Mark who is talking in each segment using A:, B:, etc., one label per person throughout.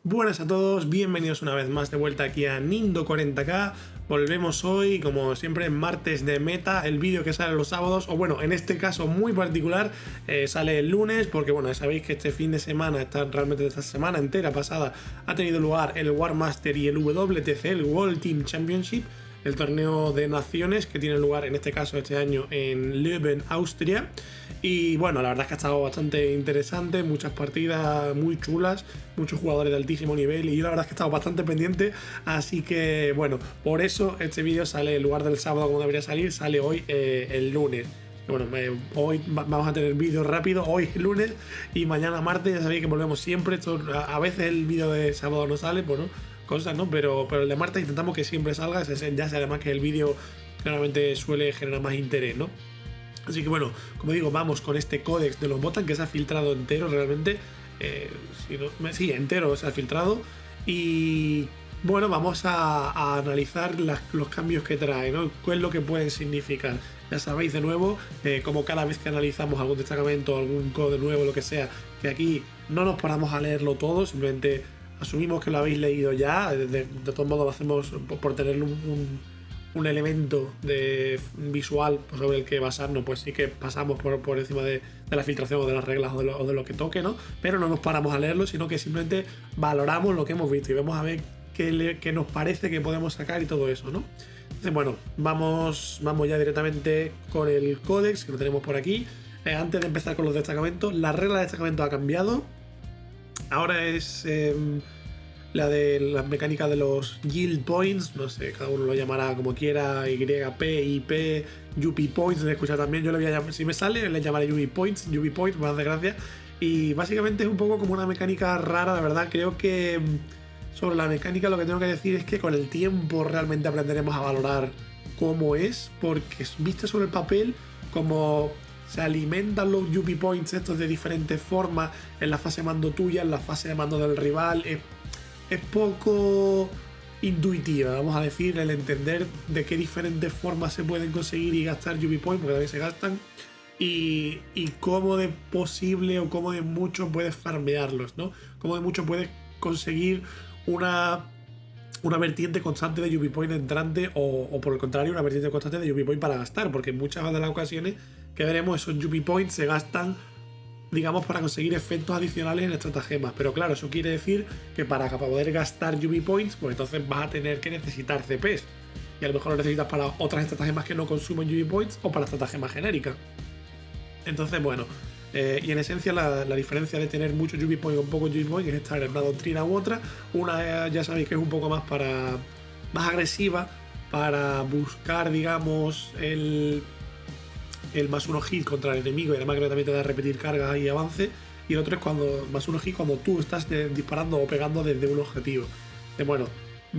A: Buenas a todos, bienvenidos una vez más de vuelta aquí a Nindo40K. Volvemos hoy, como siempre, martes de meta, el vídeo que sale los sábados, o bueno, en este caso muy particular, sale el lunes, porque bueno, sabéis que este fin de semana, realmente esta semana entera pasada, ha tenido lugar el War Master y el WTC, el World Team Championship, el torneo de naciones que tiene lugar en este caso este año en Leuven, Austria. Y bueno, la verdad es que ha estado bastante interesante, muchas partidas muy chulas, muchos jugadores de altísimo nivel y yo la verdad es que he estado bastante pendiente, así que bueno, por eso este vídeo sale en lugar del sábado como debería salir, sale hoy el lunes. Bueno, hoy vamos a tener vídeo rápido, hoy es lunes y mañana martes, ya sabéis que volvemos siempre. A veces el vídeo de sábado no sale, bueno, cosas, ¿no? Pero el de martes intentamos que siempre salga, ya sé además que el vídeo claramente suele generar más interés, ¿no? Así que bueno, como digo, vamos con este códex de los Botan que se ha filtrado entero realmente. Sí, entero se ha filtrado. Y bueno, vamos a analizar los cambios que trae, ¿no? ¿Qué es lo que pueden significar? Ya sabéis de nuevo, como cada vez que analizamos algún destacamento, algún código nuevo, lo que sea, que aquí no nos paramos a leerlo todo, simplemente asumimos que lo habéis leído ya. De todos modos lo hacemos por tener un elemento visual sobre el que basarnos, pues sí que pasamos por encima de la filtración o de las reglas o de lo que toque, ¿no? Pero no nos paramos a leerlo, sino que simplemente valoramos lo que hemos visto y vamos a ver qué nos parece que podemos sacar y todo eso, ¿no? Entonces, bueno, vamos ya directamente con el códex que lo tenemos por aquí. Antes de empezar con los destacamentos, la regla de destacamento ha cambiado. Ahora es la de la mecánica de los Guild Points, no sé, cada uno lo llamará como quiera, YP, IP, UP Points, he escuchado también, yo le voy a llamar, si me sale, le llamaré UP Points, me hace gracia. Y básicamente es un poco como una mecánica rara, la verdad. Creo que sobre la mecánica lo que tengo que decir es que con el tiempo realmente aprenderemos a valorar cómo es, porque viste sobre el papel como se alimentan los UP Points estos de diferentes formas en la fase de mando tuya, en la fase de mando del rival. Es poco intuitiva, vamos a decir, el entender de qué diferentes formas se pueden conseguir y gastar UP Points, porque también se gastan, y cómo de posible o cómo de mucho puedes farmearlos, ¿no? Cómo de mucho puedes conseguir una vertiente constante de UP Point entrante o por el contrario una vertiente constante de UP Point para gastar, porque en muchas de las ocasiones que veremos esos UP Points se gastan, digamos, para conseguir efectos adicionales en estratagemas. Pero claro, eso quiere decir que para poder gastar UP Points, pues entonces vas a tener que necesitar CPs. Y a lo mejor lo necesitas para otras estratagemas que no consumen UP Points o para estratagemas genéricas. Entonces, bueno, y en esencia la diferencia de tener muchos UP Points o pocos UP Points es estar en una doctrina u otra. Una ya sabéis que es un poco más más agresiva, para buscar, digamos, el más uno hit contra el enemigo y además que también te da repetir cargas y avance. Y el otro es cuando más uno hit cuando tú estás disparando o pegando desde un objetivo. Bueno,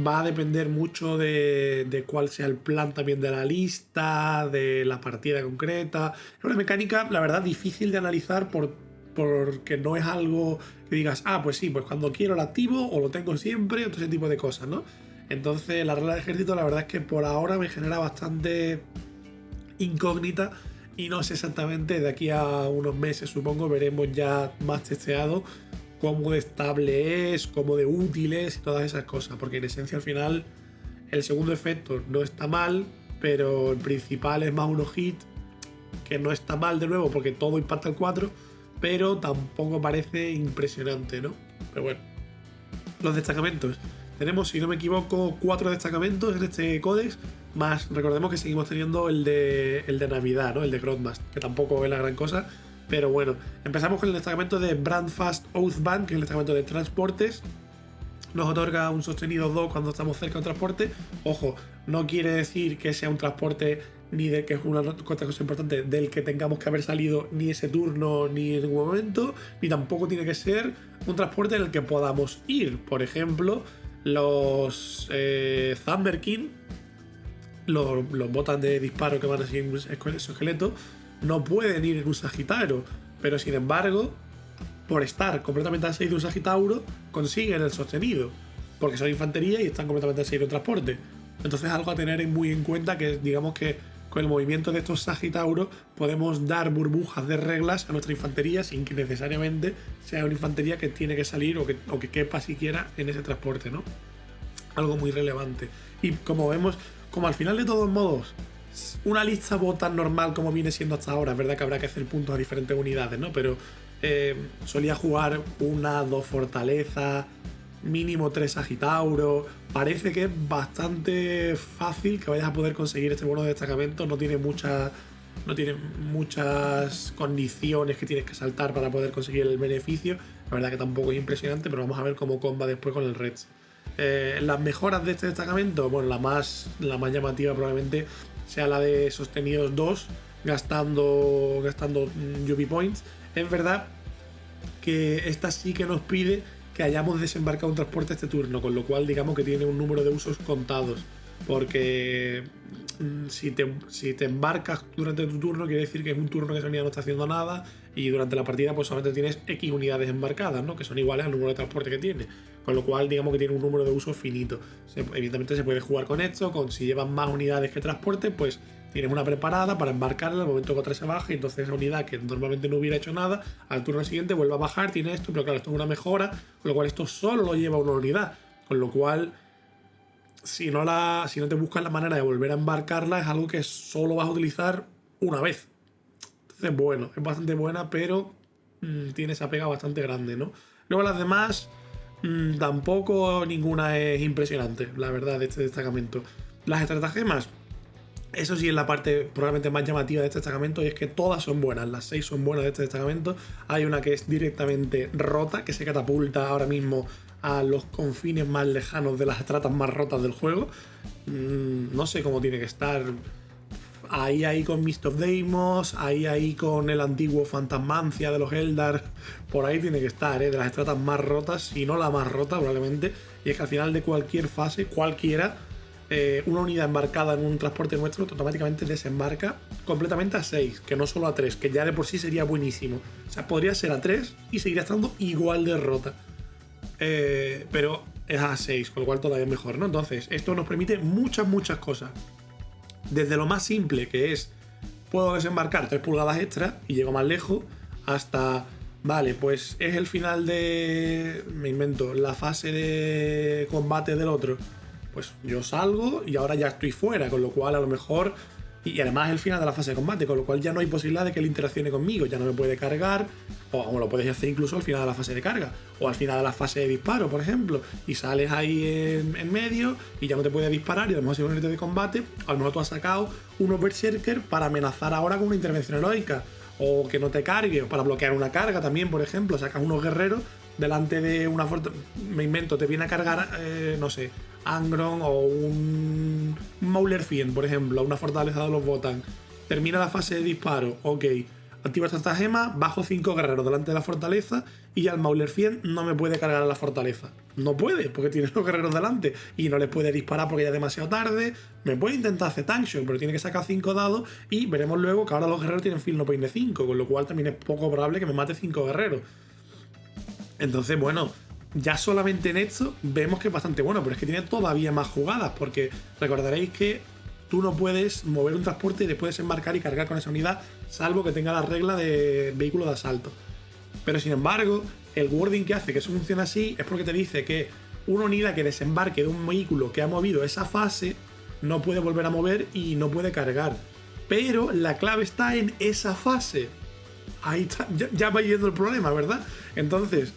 A: va a depender mucho de cuál sea el plan también de la lista, de la partida concreta. Es una mecánica, la verdad, difícil de analizar porque no es algo que digas, pues sí, pues cuando quiero lo activo o lo tengo siempre, o todo ese tipo de cosas, ¿no? Entonces la regla de ejército la verdad es que por ahora me genera bastante incógnita. Y no sé exactamente, de aquí a unos meses supongo veremos ya más testeado cómo de estable es, cómo de útil es y todas esas cosas. Porque en esencia al final el segundo efecto no está mal, pero el principal es más uno hit, que no está mal de nuevo porque todo impacta al 4, pero tampoco parece impresionante, ¿no? Pero bueno, los destacamentos. Tenemos, si no me equivoco, 4 destacamentos en este códex, más recordemos que seguimos teniendo el de Navidad, ¿no? El de Grotmast, que tampoco es la gran cosa, pero bueno. Empezamos con el destacamento de Brandfast Oathband, que es el destacamento de transportes. Nos otorga un sostenido 2 cuando estamos cerca de un transporte. Ojo, no quiere decir que sea un transporte ni de que es una cosa importante del que tengamos que haber salido ni ese turno ni en ningún momento, ni tampoco tiene que ser un transporte en el que podamos ir. Por ejemplo, los Thunderkin, los botas de disparo que van así en esqueleto, no pueden ir en un Sagitauro, pero sin embargo, por estar completamente al 6 de un Sagitauro, consiguen el sostenido, porque son infantería y están completamente al 6 de un transporte. Entonces algo a tener muy en cuenta, que digamos que con el movimiento de estos Sagitauros podemos dar burbujas de reglas a nuestra infantería sin que necesariamente sea una infantería que tiene que salir o que quepa siquiera en ese transporte, ¿no? Algo muy relevante. Y como vemos, como al final de todos modos, una lista bota normal como viene siendo hasta ahora, es verdad que habrá que hacer puntos a diferentes unidades, ¿no? Pero solía jugar 1, 2 fortalezas, mínimo 3 Sagitauros. Parece que es bastante fácil que vayas a poder conseguir este bono de destacamento. No tiene muchas condiciones que tienes que saltar para poder conseguir el beneficio. La verdad que tampoco es impresionante, pero vamos a ver cómo comba después con el Reds. Las mejoras de este destacamento, bueno, la más llamativa probablemente sea la de sostenidos 2, gastando UV Points. Es verdad que esta sí que nos pide que hayamos desembarcado un transporte este turno, con lo cual digamos que tiene un número de usos contados, porque si te embarcas durante tu turno quiere decir que es un turno que esa unidad no está haciendo nada y durante la partida pues solamente tienes X unidades embarcadas, ¿no? Que son iguales al número de transporte que tiene, con lo cual digamos que tiene un número de usos finito. Evidentemente se puede jugar con esto, si llevas más unidades que transporte pues tienes una preparada para embarcarla al momento que otra se baja y entonces esa unidad que normalmente no hubiera hecho nada, al turno siguiente vuelve a bajar, tiene esto, pero claro, esto es una mejora, con lo cual esto solo lo lleva una unidad, con lo cual si no te buscas la manera de volver a embarcarla es algo que solo vas a utilizar una vez. Entonces bueno, es bastante buena, pero tiene esa pega bastante grande, ¿no? Luego las demás tampoco ninguna es impresionante, la verdad, de este destacamento. Las estratagemas, eso sí es la parte probablemente más llamativa de este destacamento, y es que todas son buenas, las 6 son buenas de este destacamento. Hay una que es directamente rota, que se catapulta ahora mismo a los confines más lejanos de las estratas más rotas del juego. No sé cómo tiene que estar. Ahí con Mist of Deimos, ahí con el antiguo Fantasmancia de los Eldar, por ahí tiene que estar, de las estratas más rotas, si no la más rota probablemente. Y es que al final de cualquier fase, cualquiera, una unidad embarcada en un transporte nuestro automáticamente desembarca completamente a 6, que no solo a 3, que ya de por sí sería buenísimo. O sea, podría ser a 3 y seguiría estando igual de rota. Pero es a 6, con lo cual todavía es mejor, ¿no? Entonces, esto nos permite muchas cosas. Desde lo más simple, que es puedo desembarcar 3 pulgadas extra y llego más lejos, hasta vale, pues es el final de, me invento, la fase de combate del otro, pues yo salgo y ahora ya estoy fuera, con lo cual a lo mejor, y además es el final de la fase de combate, con lo cual ya no hay posibilidad de que él interaccione conmigo, ya no me puede cargar, o lo puedes hacer incluso al final de la fase de carga, o al final de la fase de disparo, por ejemplo, y sales ahí en medio y ya no te puede disparar, y a lo mejor si es un unidad de combate, a lo mejor tú has sacado unos berserker para amenazar ahora con una intervención heroica, o que no te cargue, o para bloquear una carga también, por ejemplo, sacas unos guerreros delante de una fortaleza, me invento, te viene a cargar, no sé, Angron o un Mauler Fiend, por ejemplo, una fortaleza de los Votann. Termina la fase de disparo, ok. Activo esta estratagema, bajo 5 guerreros delante de la fortaleza y ya el Mauler Fiend no me puede cargar a la fortaleza. No puede, porque tiene los guerreros delante y no les puede disparar porque ya es demasiado tarde. Me puede intentar hacer tank shot, pero tiene que sacar 5 dados y veremos luego que ahora los guerreros tienen field no pain de 5, con lo cual también es poco probable que me mate 5 guerreros. Entonces, bueno, ya solamente en esto vemos que es bastante bueno, pero es que tiene todavía más jugadas, porque recordaréis que tú no puedes mover un transporte y después desembarcar y cargar con esa unidad, salvo que tenga la regla de vehículo de asalto. Pero sin embargo, el wording que hace que eso funcione así es porque te dice que una unidad que desembarque de un vehículo que ha movido esa fase no puede volver a mover y no puede cargar. Pero la clave está en esa fase. Ahí está, ya va yendo el problema, ¿verdad? Entonces,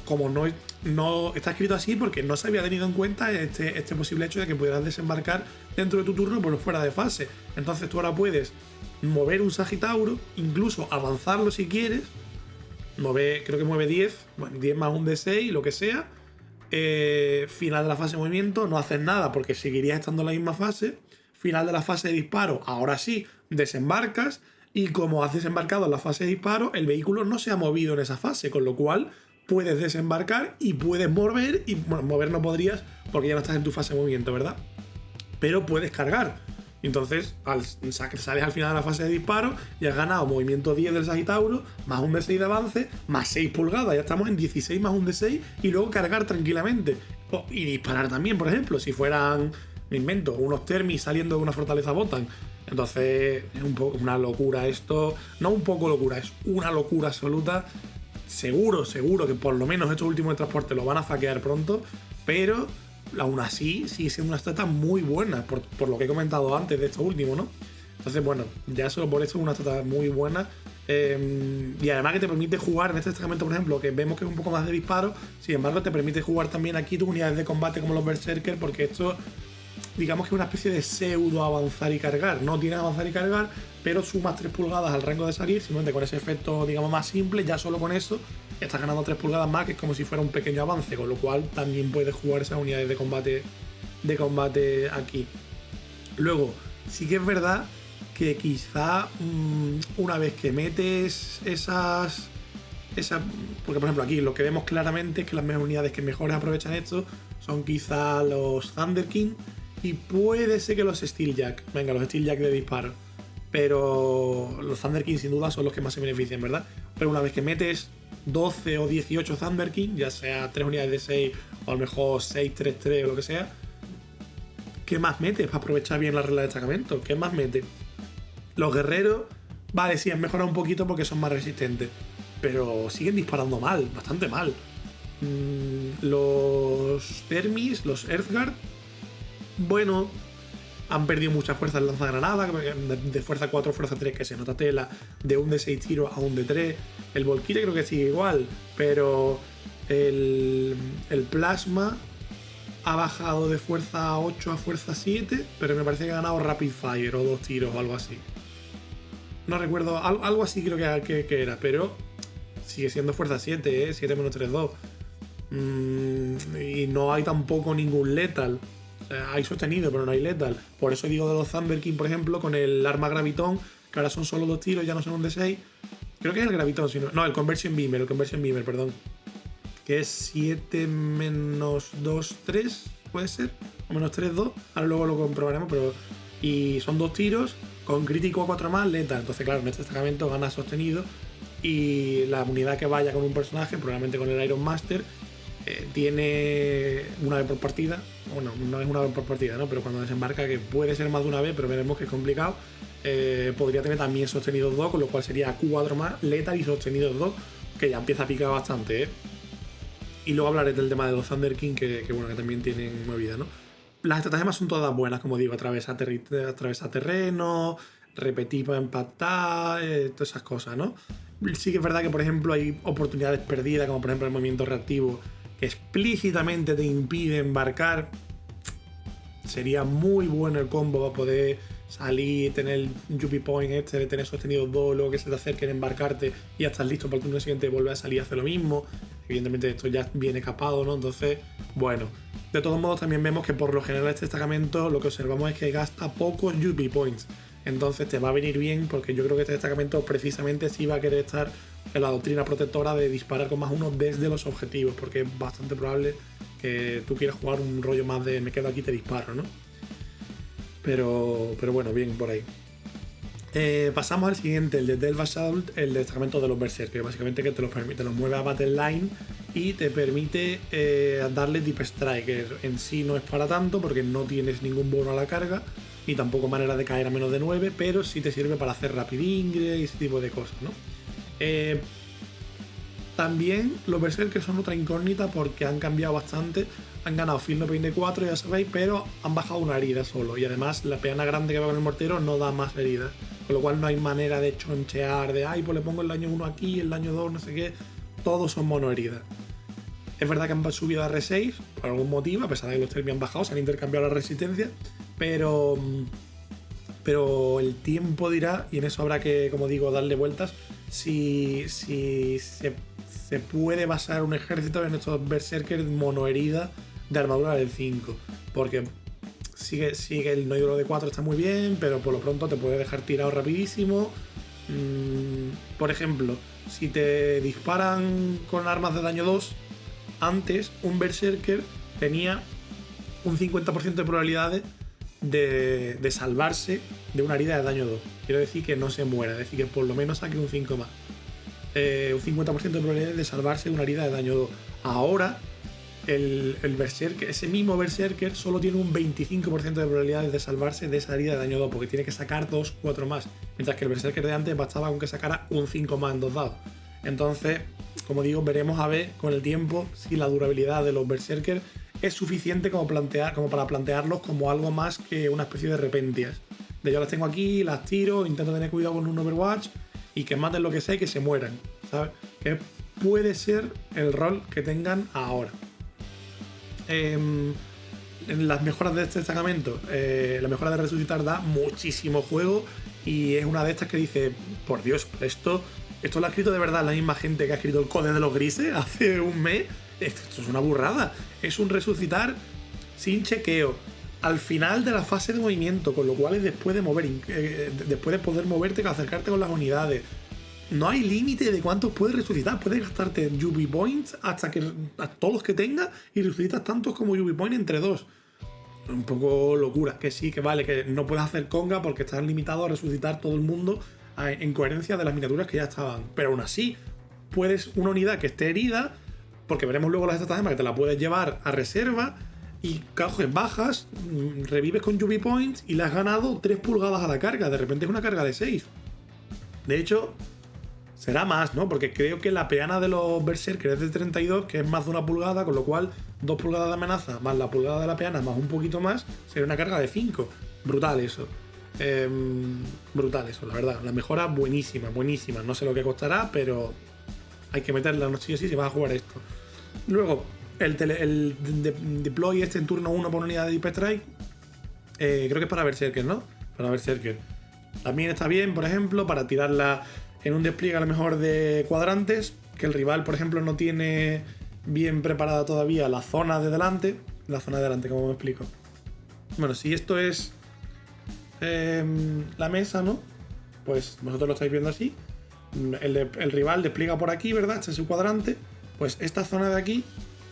A: como no está escrito así porque no se había tenido en cuenta este posible hecho de que pudieras desembarcar dentro de tu turno pero fuera de fase. Entonces tú ahora puedes mover un Sagitauro, incluso avanzarlo si quieres, creo que mueve 10, bueno, 10 más un D6, lo que sea. Final de la fase de movimiento, no haces nada porque seguirías estando en la misma fase. Final de la fase de disparo, ahora sí, desembarcas. Y como has desembarcado en la fase de disparo, el vehículo no se ha movido en esa fase, con lo cual puedes desembarcar y puedes mover, y bueno, mover no podrías porque ya no estás en tu fase de movimiento, ¿verdad? Pero puedes cargar. Entonces, sales al final de la fase de disparo y has ganado movimiento 10 del Sagitauro, más un D6 de avance, más 6 pulgadas, ya estamos en 16 más un D6, y luego cargar tranquilamente. Y disparar también, por ejemplo, si fueran me invento, unos Thermis saliendo de una fortaleza Botan. Entonces es un poco una locura esto, no un poco locura, es una locura absoluta. Seguro que por lo menos estos últimos de transporte lo van a hackear pronto, pero aún así sigue siendo una estrata muy buena, por lo que he comentado antes de esto último, ¿no? Entonces, bueno, ya solo por eso es una estrata muy buena. Y además que te permite jugar en este destacamento, por ejemplo, que vemos que es un poco más de disparo. Sin embargo, te permite jugar también aquí tus unidades de combate como los Berserker, porque esto, digamos que es una especie de pseudo avanzar y cargar. No tienes avanzar y cargar, pero sumas 3 pulgadas al rango de salir, simplemente con ese efecto, digamos, más simple. Ya solo con eso estás ganando 3 pulgadas más, que es como si fuera un pequeño avance, con lo cual también puedes jugar esas unidades de combate aquí. Luego, sí que es verdad que quizá una vez que metes esas, porque por ejemplo aquí lo que vemos claramente es que las unidades que mejor aprovechan esto son quizá los Thunder King y puede ser que los Steeljack, los Steeljack de disparo, pero los Thunder King sin duda son los que más se benefician, ¿verdad? Pero una vez que metes 12 o 18 Thunder King, ya sea 3 unidades de 6 o a lo mejor 6, 3, 3 o lo que sea, ¿qué más metes para aprovechar bien la regla de destacamento? ¿Qué más metes? Los guerreros, vale, sí, han mejorado un poquito porque son más resistentes, pero siguen disparando mal, bastante mal. Los Thermis, los Earthguard, bueno, han perdido mucha fuerza en lanzagranada, de fuerza 4 fuerza 3 que se nota tela, de un de 6 tiros a un de 3. El Volkite creo que sigue igual, pero el plasma ha bajado de fuerza 8 a fuerza 7, pero me parece que ha ganado Rapid Fire o 2 tiros o algo así. No recuerdo, algo así creo que era, pero sigue siendo fuerza 7, 7 menos 3, 2. Y no hay tampoco ningún lethal. O sea, hay sostenido, pero no hay lethal. Por eso digo de los Thunder King, por ejemplo, con el arma Gravitón, que ahora son solo 2 tiros, ya no son un de 6. Creo que es el Gravitón, no, el Conversion Beamer, perdón. Que es 7 menos 2, 3, puede ser, o menos 3, 2. Ahora luego lo comprobaremos, pero. Y son 2 tiros con crítico 4 más, lethal. Entonces, claro, en este destacamento gana sostenido. Y la unidad que vaya con un personaje, probablemente con el Iron Master, tiene una vez por partida. Bueno, no es una vez por partida, ¿no? Pero cuando desembarca, que puede ser más de una vez, pero veremos que es complicado. Podría tener también sostenidos 2, con lo cual sería 4 más, lethal y sostenidos 2, que ya empieza a picar bastante, Y luego hablaré del tema de los Thunder King, que bueno, que también tienen movida, ¿no? Las estratagemas son todas buenas, como digo, atravesar terreno, repetir para impactar, todas esas cosas, ¿no? Sí que es verdad que, por ejemplo, hay oportunidades perdidas, como por ejemplo el movimiento reactivo, que explícitamente te impide embarcar. Sería muy bueno el combo para poder salir, tener el Yuppie Point de tener sostenido 2, luego que se te acerquen a embarcarte y ya estás listo para el turno siguiente volver a salir y hacer lo mismo. Evidentemente esto ya viene capado, ¿no? Entonces, bueno. De todos modos también vemos que por lo general este destacamento lo que observamos es que gasta pocos Yuppie Points. Entonces te va a venir bien porque yo creo que este destacamento precisamente sí va a querer estar en la doctrina protectora de disparar con +1 desde los objetivos, porque es bastante probable que tú quieras jugar un rollo más de me quedo aquí y te disparo, ¿no? Pero bueno, bien por ahí. Pasamos al siguiente, el de Delve Assault, el destacamento de los Berserkers, básicamente que te los permite, los mueve a Battle Line y te permite darle Deep Striker. En sí no es para tanto porque no tienes ningún bono a la carga y tampoco manera de caer a menos de 9, pero sí te sirve para hacer Rapid Ingress y ese tipo de cosas, ¿no? También los Berserkers son otra incógnita porque han cambiado bastante. Han ganado Field No Pain de 4, ya sabéis, pero han bajado una herida solo. Y además la peana grande que va con el mortero no da más heridas. Con lo cual no hay manera de chonchear, de ay, pues le pongo el daño 1 aquí, el daño 2, no sé qué. Todos son mono heridas. Es verdad que han subido a R6 por algún motivo, a pesar de que los Thermi han bajado, se han intercambiado la resistencia. Pero el tiempo dirá, y en eso habrá que, como digo, darle vueltas, si se puede basar un ejército en estos Berserkers monoherida de armadura del 5. Porque sigue el Noidolo de 4 está muy bien, pero por lo pronto te puede dejar tirado rapidísimo. Por ejemplo, si te disparan con armas de daño 2, antes un Berserker tenía un 50% de probabilidades de salvarse de una herida de daño 2. Quiero decir que no se muera, es decir, que por lo menos saque un 5 más. Un 50% de probabilidades de salvarse de una herida de daño 2. Ahora el Berserker, ese mismo Berserker solo tiene un 25% de probabilidades de salvarse de esa herida de daño 2, porque tiene que sacar 2, 4 más. Mientras que el Berserker de antes bastaba con que sacara un 5 más en 2 dados. Entonces, como digo, veremos a ver con el tiempo si la durabilidad de los Berserker es suficiente como para plantearlos como algo más que una especie de repentias. De yo las tengo aquí, las tiro, intento tener cuidado con un Overwatch y que maten lo que sea y que se mueran, ¿sabes? Que puede ser el rol que tengan ahora. En las mejoras de este destacamento, la mejora de resucitar da muchísimo juego y es una de estas que dice, por Dios, esto lo ha escrito de verdad la misma gente que ha escrito el Código de los Grises hace un mes. Esto es una burrada. Es un resucitar sin chequeo al final de la fase de movimiento, con lo cual es después de poder moverte, acercarte con las unidades. No hay límite de cuántos puedes resucitar. Puedes gastarte UV Points a todos los que tengas y resucitas tantos como UV Point entre dos. Un poco locura. Que sí, que vale, que no puedes hacer conga porque estás limitado a resucitar todo el mundo en coherencia de las miniaturas que ya estaban. Pero aún así, puedes una unidad que esté herida, porque veremos luego las estratagemas que te la puedes llevar a reserva y coges bajas, revives con UV Points y le has ganado 3 pulgadas a la carga. De repente es una carga de 6. De hecho, será más, ¿no? Porque creo que la peana de los Berserker es de 32, que es más de 1 pulgada, con lo cual 2 pulgadas de amenaza más la pulgada de la peana más un poquito más, sería una carga de 5. Brutal eso. Brutal eso, la verdad. La mejora buenísima, buenísima. No sé lo que costará, pero hay que meterla, no sé si vas a jugar esto. Luego, el deploy en turno 1 por unidad de Deep Strike, creo que es para Berserker, ¿no? Para Berserker. También está bien, por ejemplo, para tirarla en un despliegue a lo mejor de cuadrantes, que el rival, por ejemplo, no tiene bien preparada todavía la zona de delante. La zona de delante, ¿cómo me explico? Bueno, si esto es la mesa, ¿no? Pues vosotros lo estáis viendo así. El rival despliega por aquí, ¿verdad? Este es su cuadrante. Pues esta zona de aquí,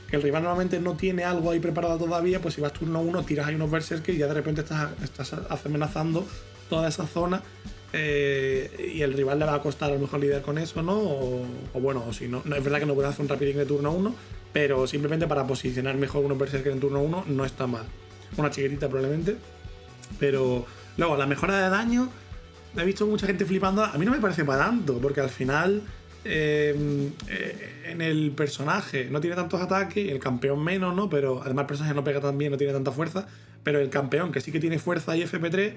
A: que el rival normalmente no tiene algo ahí preparado todavía, pues si vas turno 1, tiras ahí unos Berserkers y ya de repente estás amenazando toda esa zona. Y el rival le va a costar a lo mejor lidiar con eso, ¿no? O bueno, o si no, es verdad que no puedes hacer un rapiding de turno 1, pero simplemente para posicionar mejor unos Berserker en turno 1 no está mal. Una chiquitita probablemente. Pero luego, la mejora de daño, he visto mucha gente flipando. A mí no me parece para tanto, porque al final en el personaje no tiene tantos ataques, el campeón menos, ¿no? Pero además el personaje no pega tan bien, no tiene tanta fuerza. Pero el campeón, que sí que tiene fuerza y FP3,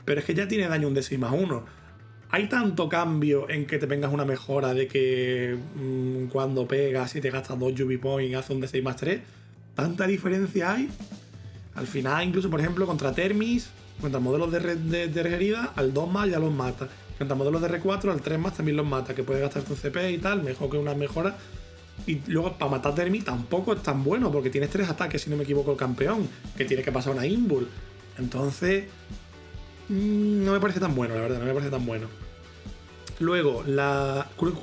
A: pero es que ya tiene daño un D6 más 1. Hay tanto cambio en que te vengas una mejora de que cuando pegas y te gastas 2 UV Points hace un D6 más 3. Tanta diferencia hay. Al final, incluso, por ejemplo, contra Termis, contra modelos de herida, al 2 más ya los mata. Contra modelos de R4, al 3 más también los mata, que puede gastar tu CP y tal, mejor que una mejora. Y luego, para matar Termis tampoco es tan bueno, porque tienes 3 ataques, si no me equivoco, el campeón, que tiene que pasar una Invul. Entonces, no me parece tan bueno, la verdad, no me parece tan bueno. Luego,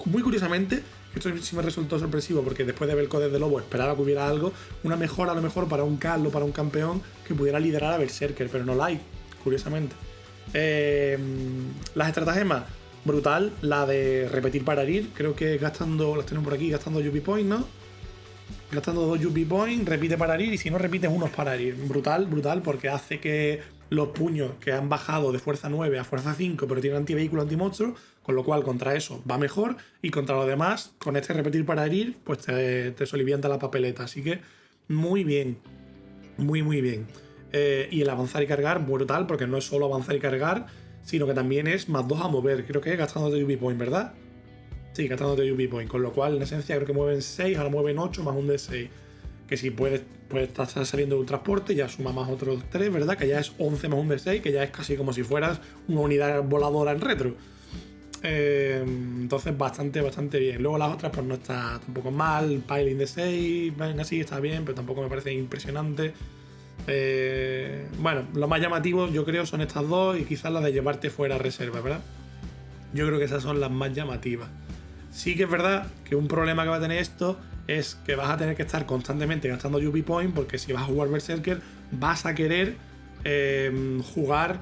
A: muy curiosamente, esto sí me resultó sorpresivo, porque después de ver el Codex de Lobo esperaba que hubiera algo, una mejora a lo mejor para un Carlo, para un campeón, que pudiera liderar a Berserker, pero no la hay, curiosamente. Las estratagemas, brutal, la de repetir para herir, creo que gastando, las tenemos por aquí, gastando UV Point, ¿no? Gastando 2 UV Point, repite para herir, y si no repites unos para herir. Brutal, brutal, porque hace que los puños que han bajado de fuerza 9 a fuerza 5, pero tienen antivehículo, antimonstruo, con lo cual contra eso va mejor, y contra lo demás, con este repetir para herir, pues te solivianta la papeleta. Así que muy bien, muy muy bien. Y el avanzar y cargar, brutal, porque no es solo avanzar y cargar, sino que también es más 2 a mover, creo que es gastándote UV Point, ¿verdad? Sí, gastándote UV Point, con lo cual en esencia creo que mueven 6, ahora mueven 8 más un D6. Que si puedes estar saliendo de un transporte, ya suma más otros 3, ¿verdad? Que ya es 11 más un D6, que ya es casi como si fueras una unidad voladora en retro. Entonces bastante bien. Luego las otras pues no está tampoco mal. Piling de 6, ven así, está bien, pero tampoco me parece impresionante. Bueno, lo más llamativo yo creo son estas dos y quizás las de llevarte fuera a reserva, ¿verdad? Yo creo que esas son las más llamativas. Sí que es verdad que un problema que va a tener esto es que vas a tener que estar constantemente gastando UV Point, porque si vas a jugar Berserker vas a querer jugar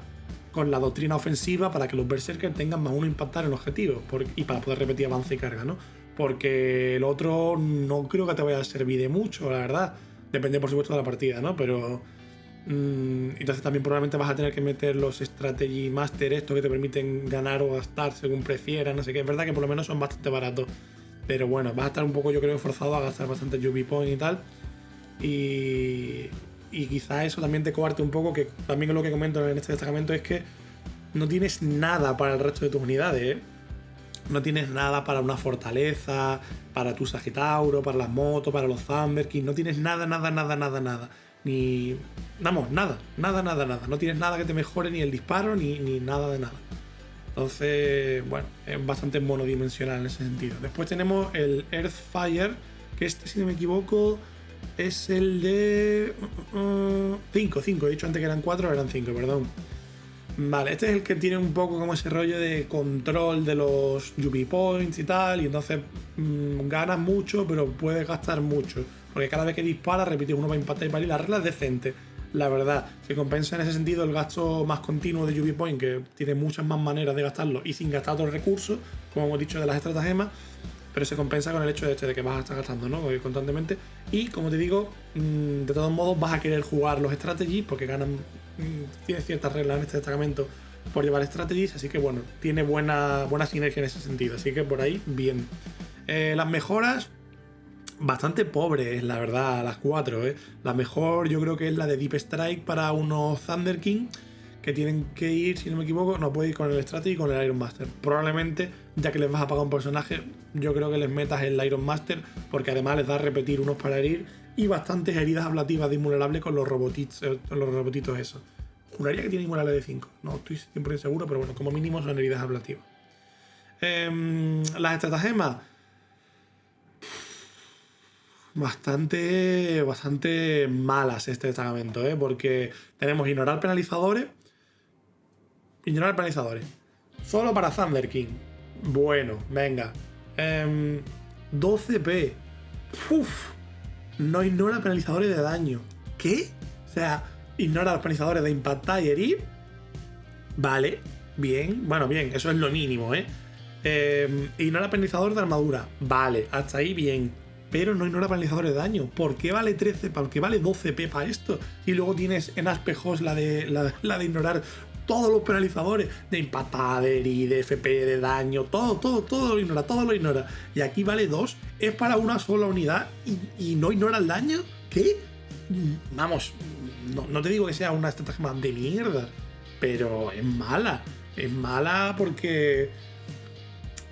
A: con la doctrina ofensiva para que los Berserker tengan más uno impactar en objetivos y para poder repetir avance y carga, ¿no? porque el otro no creo que te vaya a servir de mucho, la verdad. Depende, por supuesto, de la partida, ¿no? Pero entonces también probablemente vas a tener que meter los Strategy Master, estos que te permiten ganar o gastar según prefieras, no sé qué. Es verdad que por lo menos son bastante baratos. Pero bueno, vas a estar un poco, yo creo, forzado a gastar bastante UV Point y tal. Y quizá eso también te coarte un poco, que también lo que comento en este destacamento es que no tienes nada para el resto de tus unidades, ¿eh? No tienes nada para una fortaleza, para tu Sagitauro, para las motos, para los Thunder King. No tienes nada. Ni... Vamos, nada. No tienes nada que te mejore ni el disparo, ni nada de nada. Entonces, bueno, es bastante monodimensional en ese sentido. Después tenemos el Earthfire, que este, si no me equivoco, es el de 5. He dicho antes que eran 4, eran 5, perdón. Vale, este es el que tiene un poco como ese rollo de control de los UV Points y tal, y entonces ganas mucho, pero puedes gastar mucho, porque cada vez que disparas repites uno para impactar y para ir. La regla es decente, la verdad. Se compensa en ese sentido el gasto más continuo de UV Point, que tiene muchas más maneras de gastarlo y sin gastar otros recursos, como hemos dicho de las estratagemas, pero se compensa con el hecho de que vas a estar gastando, ¿no? Constantemente. Y como te digo, de todos modos vas a querer jugar los strategies porque ganan. Tiene ciertas reglas en este destacamento por llevar strategies, así que bueno, tiene buena sinergia en ese sentido, así que por ahí bien. Las mejoras, bastante pobres, la verdad, las 4. La mejor yo creo que es la de Deep Strike para unos Thunder King, que tienen que ir, si no me equivoco, no puede ir con el Strategy y con el Iron Master. Probablemente, ya que les vas a pagar un personaje, yo creo que les metas el Iron Master, porque además les da a repetir unos para herir y bastantes heridas ablativas de invulnerable con los robotitos esos. Juraría que tiene invulnerable de 5, no estoy siempre seguro, pero bueno, como mínimo son heridas ablativas. Las estratagemas, bastante malas este destacamento, porque tenemos ignorar penalizadores, solo para Thunder King. Bueno, venga. 12p. No ignora penalizadores de daño. ¿Qué? O sea, ignora los penalizadores de impactar y herir. Vale, bien. Bueno, bien, eso es lo mínimo, ignora penalizador de armadura. Vale, hasta ahí bien. Pero no ignora penalizadores de daño. ¿Por qué vale 13? ¿Por qué vale 12p para esto? Y luego tienes en Aspejos la de ignorar todos los penalizadores de impactar, de herir, de FP, de daño, todo lo ignora. Y aquí vale 2, es para una sola unidad y no ignora el daño. ¿Qué? Vamos, no te digo que sea una estrategia de mierda, pero es mala. Es mala porque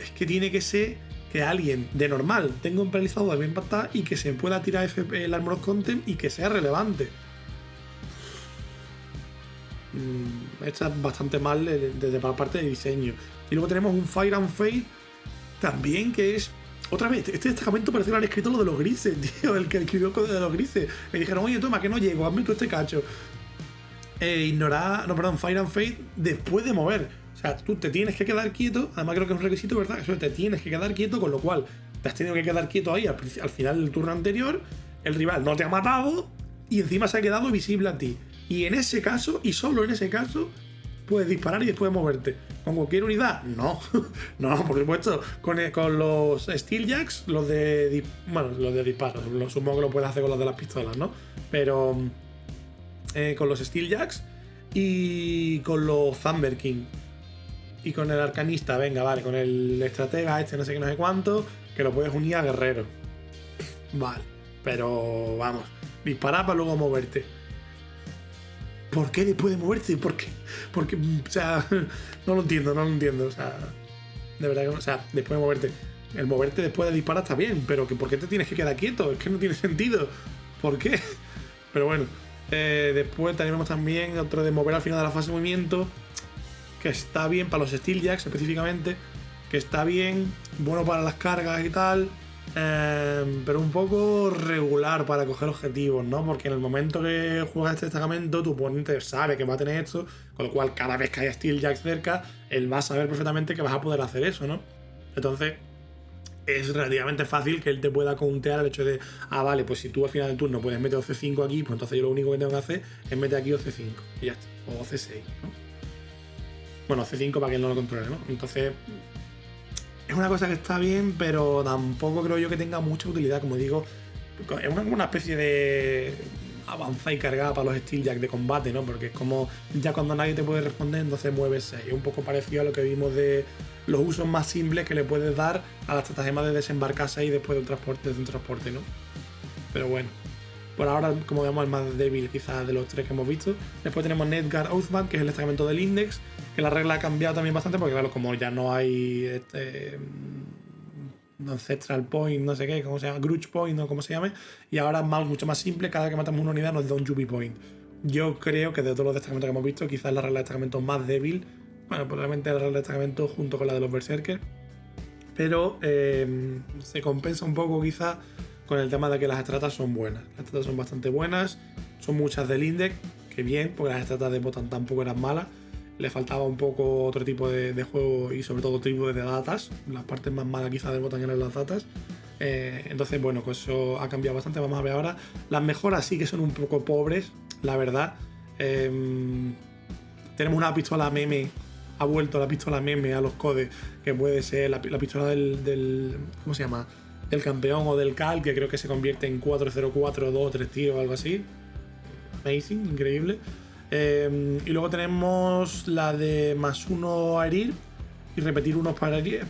A: es que tiene que ser que alguien de normal tenga un penalizador de impactar y que se pueda tirar FP, el Armor Content y que sea relevante. Está bastante mal desde la parte de diseño. Y luego tenemos un Fire and Fade también, que es otra vez, este destacamento parece que lo han escrito lo de los grises, tío, el que escribió el de los grises. Me dijeron, oye, toma, que no llego, hazme tú este cacho. Fire and Fade después de mover. O sea, tú te tienes que quedar quieto, además creo que es un requisito, ¿verdad? Eso te tienes que quedar quieto, con lo cual te has tenido que quedar quieto ahí al final del turno anterior, el rival no te ha matado y encima se ha quedado visible a ti. Y en ese caso, y solo en ese caso, puedes disparar y después moverte. ¿Con cualquier unidad? No. No, por supuesto. Con los Steeljacks, los de disparos. Supongo que lo puedes hacer con los de las pistolas, ¿no? Pero con los Steeljacks y con los Thunder King. Y con el Arcanista, venga, vale. Con el estratega no sé qué, no sé cuánto, que lo puedes unir a guerrero. Vale. Pero vamos, disparar para luego moverte. ¿Por qué después de moverse? ¿Por qué? Porque, o sea, no lo entiendo. O sea, de verdad que no. O sea, después de moverte. El moverte después de disparar está bien, pero ¿por qué te tienes que quedar quieto? Es que no tiene sentido. ¿Por qué? Pero bueno, después tenemos también otro de mover al final de la fase de movimiento, que está bien para los Steeljacks específicamente, que está bien, bueno para las cargas y tal. Pero un poco regular para coger objetivos, ¿no? Porque en el momento que juegas este destacamento, tu oponente sabe que va a tener esto, con lo cual cada vez que haya Steeljack cerca, él va a saber perfectamente que vas a poder hacer eso, ¿no? Entonces, es relativamente fácil que él te pueda countear el hecho de, vale, pues si tú al final del turno puedes meter OC5 aquí, pues entonces yo lo único que tengo que hacer es meter aquí OC5 y ya está, o OC6, ¿no? Bueno, OC5 para que él no lo controle, ¿no? Entonces, es una cosa que está bien, pero tampoco creo yo que tenga mucha utilidad. Como digo, es una especie de avanzar y cargar para los steeljack de combate, ¿no? Porque es como ya cuando nadie te puede responder, entonces mueves 6. Es un poco parecido a lo que vimos de los usos más simples que le puedes dar a la estratagema de desembarcar 6 después de un transporte, ¿no? Pero bueno, por ahora, como vemos, el más débil quizás de los 3 que hemos visto. Después tenemos Nedgar Oathband, que es el destacamento del Index, que la regla ha cambiado también bastante, porque claro, como ya no hay Ancestral Point, no sé qué, ¿cómo se llama? Grudge Point, o como se llame, y ahora es mucho más simple. Cada que matamos una unidad nos da un Yubi Point. Yo creo que de todos los destacamentos que hemos visto, quizás la regla de destacamento más débil, bueno, probablemente la regla de destacamento junto con la de los Berserkers, pero se compensa un poco quizás con el tema de que las estratas son buenas. Las estratas son bastante buenas, son muchas del Index, que bien, porque las estratas de Votann tampoco eran malas. Le faltaba un poco otro tipo de juego y sobre todo otro tipo de datas. Las partes más malas quizás de Votann eran las datas. Entonces, bueno, pues eso ha cambiado bastante. Vamos a ver ahora. Las mejoras sí que son un poco pobres, la verdad. Tenemos una pistola meme. Ha vuelto la pistola meme a los codes, que puede ser la pistola del ¿cómo se llama? Del campeón o del Cal, que creo que se convierte en 404, 2 o 3 tiros o algo así. Amazing, increíble. Y luego tenemos la de +1 a herir y repetir unos para herir,